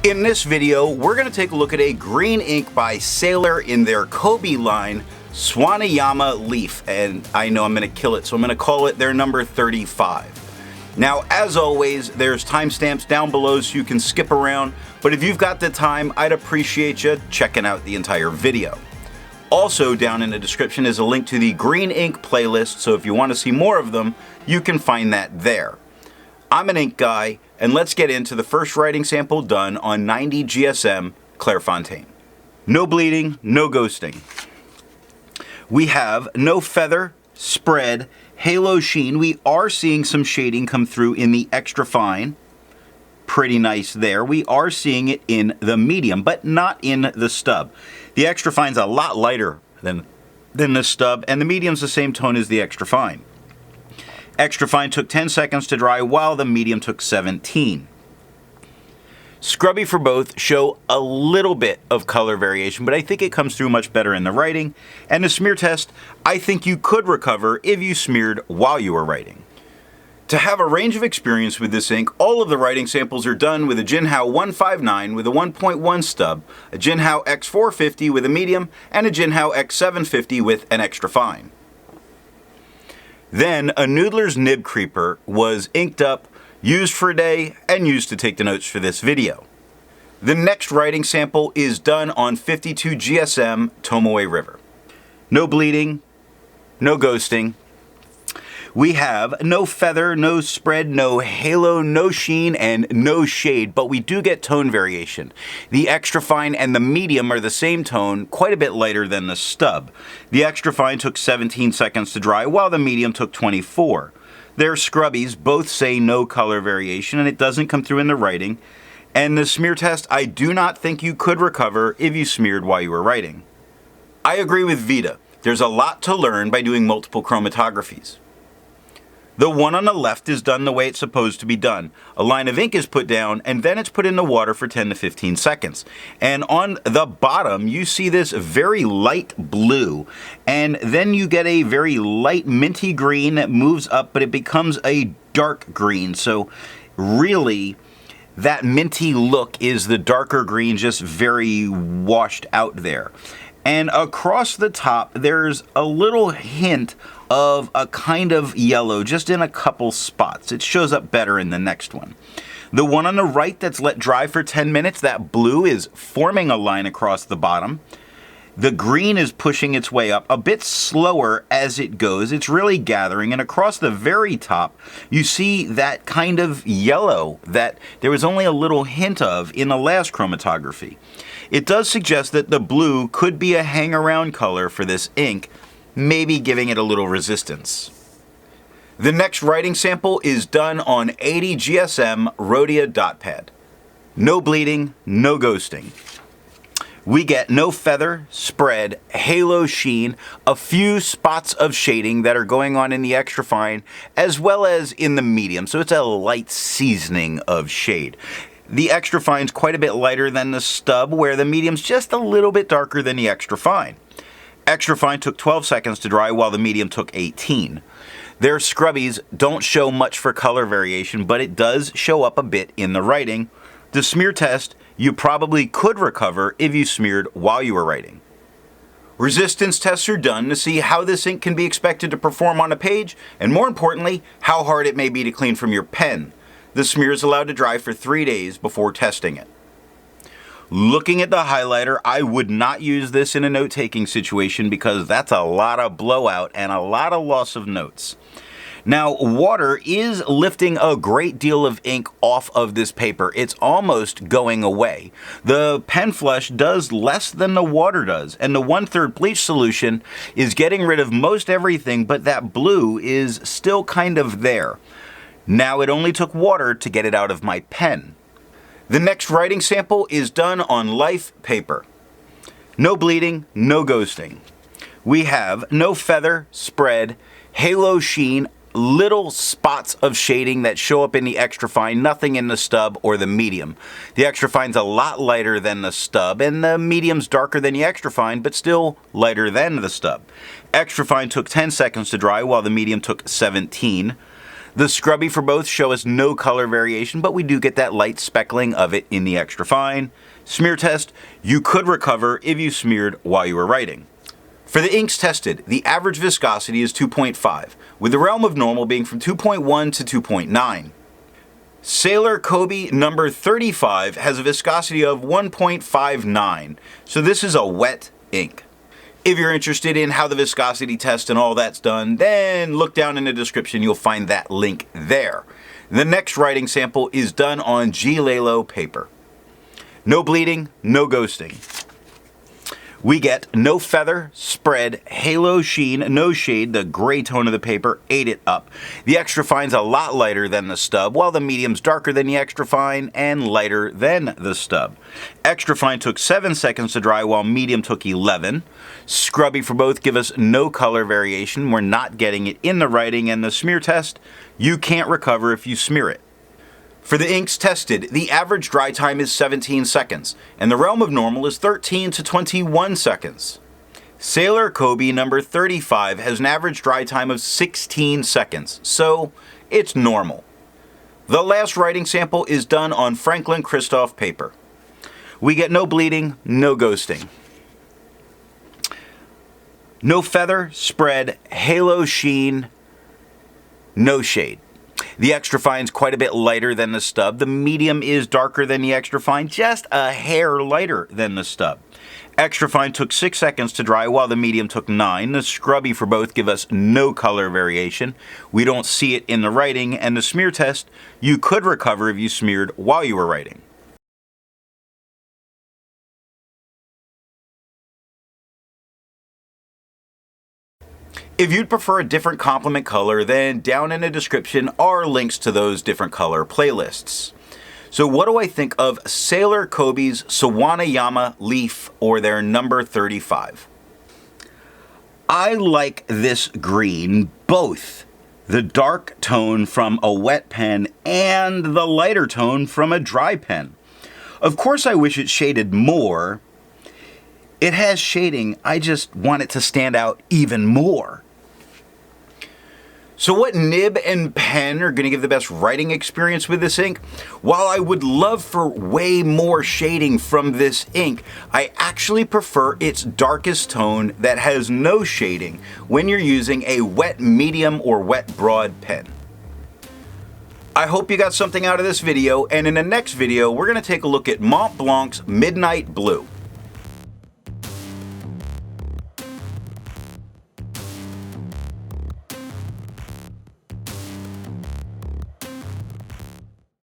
In this video, we're going to take a look at a green ink by Sailor in their Kobe line, Suwayama Leaf, and I know I'm going to kill it, so I'm going to call it their number 35. Now, as always, there's timestamps down below so you can skip around, but if you've got the time, I'd appreciate you checking out the entire video. Also down in the description is a link to the green ink playlist, so if you want to see more of them, you can find that there. I'm an ink guy, and let's get into the first writing sample done on 90 GSM Clairfontaine. No bleeding, no ghosting. We have no feather, spread, halo sheen. We are seeing some shading come through in the extra fine. Pretty nice there. We are seeing it in the medium, but not in the stub. The extra fine's a lot lighter than the stub, and the medium's the same tone as the extra fine. Extra fine took 10 seconds to dry, while the medium took 17. Scrubby for both show a little bit of color variation, but I think it comes through much better in the writing. And the smear test, I think you could recover if you smeared while you were writing. To have a range of experience with this ink, all of the writing samples are done with a Jinhao 159 with a 1.1 stub, a Jinhao X450 with a medium, and a Jinhao X750 with an extra fine. Then a Noodler's Nib Creeper was inked up, used for a day, and used to take the notes for this video. The next writing sample is done on 52 GSM Tomoe River. No bleeding, no ghosting. We have no feather, no spread, no halo, no sheen, and no shade, but we do get tone variation. The extra fine and the medium are the same tone, quite a bit lighter than the stub. The extra fine took 17 seconds to dry, while the medium took 24. Their scrubbies both say no color variation, and it doesn't come through in the writing. And the smear test, I do not think you could recover if you smeared while you were writing. I agree with Vita. There's a lot to learn by doing multiple chromatographies. The one on the left is done the way it's supposed to be done. A line of ink is put down, and then it's put in the water for 10 to 15 seconds. And on the bottom, you see this very light blue, and then you get a very light minty green that moves up, but it becomes a dark green. So really, that minty look is the darker green, just very washed out there. And across the top, there's a little hint of a kind of yellow, just in a couple spots. It shows up better in the next one. The one on the right that's let dry for 10 minutes, that blue is forming a line across the bottom. The green is pushing its way up a bit slower as it goes. It's really gathering, and across the very top, you see that kind of yellow that there was only a little hint of in the last chromatography. It does suggest that the blue could be a hang-around color for this ink, maybe giving it a little resistance. The next writing sample is done on 80 GSM Rhodia dot pad. No bleeding, no ghosting. We get no feather, spread, halo sheen, a few spots of shading that are going on in the extra fine, as well as in the medium, so it's a light seasoning of shade. The extra fine's quite a bit lighter than the stub, where the medium's just a little bit darker than the extra fine. Extra fine took 12 seconds to dry, while the medium took 18. Their scrubbies don't show much for color variation, but it does show up a bit in the writing. The smear test, you probably could recover if you smeared while you were writing. Resistance tests are done to see how this ink can be expected to perform on a page, and more importantly, how hard it may be to clean from your pen. The smear is allowed to dry for 3 days before testing it. Looking at the highlighter, I would not use this in a note-taking situation because that's a lot of blowout and a lot of loss of notes. Now, water is lifting a great deal of ink off of this paper. It's almost going away. The pen flush does less than the water does, and the 1/3 bleach solution is getting rid of most everything, but that blue is still kind of there. Now it only took water to get it out of my pen. The next writing sample is done on Life paper. No bleeding, no ghosting. We have no feather, spread, halo sheen, little spots of shading that show up in the extra fine, nothing in the stub or the medium. The extra fine's a lot lighter than the stub, and the medium's darker than the extra fine, but still lighter than the stub. Extra fine took 10 seconds to dry, while the medium took 17. The scrubby for both show us no color variation, but we do get that light speckling of it in the extra fine. Smear test, you could recover if you smeared while you were writing. For the inks tested, the average viscosity is 2.5, with the realm of normal being from 2.1 to 2.9. Sailor Kobe number 35 has a viscosity of 1.59, so this is a wet ink. If you're interested in how the viscosity test and all that's done, then look down in the description, you'll find that link there. The next writing sample is done on G-Lalo paper. No bleeding, no ghosting. We get no feather, spread, halo sheen, no shade. The gray tone of the paper ate it up. The extra fine's a lot lighter than the stub, while the medium's darker than the extra fine and lighter than the stub. Extra fine took 7 seconds to dry, while medium took 11. Scrubby for both give us no color variation. We're not getting it in the writing, and the smear test, you can't recover if you smear it. For the inks tested, the average dry time is 17 seconds, and the realm of normal is 13 to 21 seconds. Sailor Kobe number 35 has an average dry time of 16 seconds, so it's normal. The last writing sample is done on Franklin Christoph paper. We get no bleeding, no ghosting. No feather, spread, halo sheen, no shade. The extra fine's quite a bit lighter than the stub. The medium is darker than the extra fine, just a hair lighter than the stub. Extra fine took 6 seconds to dry, while the medium took 9. The scrubby for both give us no color variation. We don't see it in the writing, and the smear test, you could recover if you smeared while you were writing. If you'd prefer a different complement color, then down in the description are links to those different color playlists. So what do I think of Sailor Kobe's Suwayama Leaf, or their number 35? I like this green, both the dark tone from a wet pen and the lighter tone from a dry pen. Of course I wish it shaded more. It has shading, I just want it to stand out even more. So what nib and pen are going to give the best writing experience with this ink? While I would love for way more shading from this ink, I actually prefer its darkest tone that has no shading when you're using a wet medium or wet broad pen. I hope you got something out of this video, and in the next video we're going to take a look at Mont Blanc's Midnight Blue.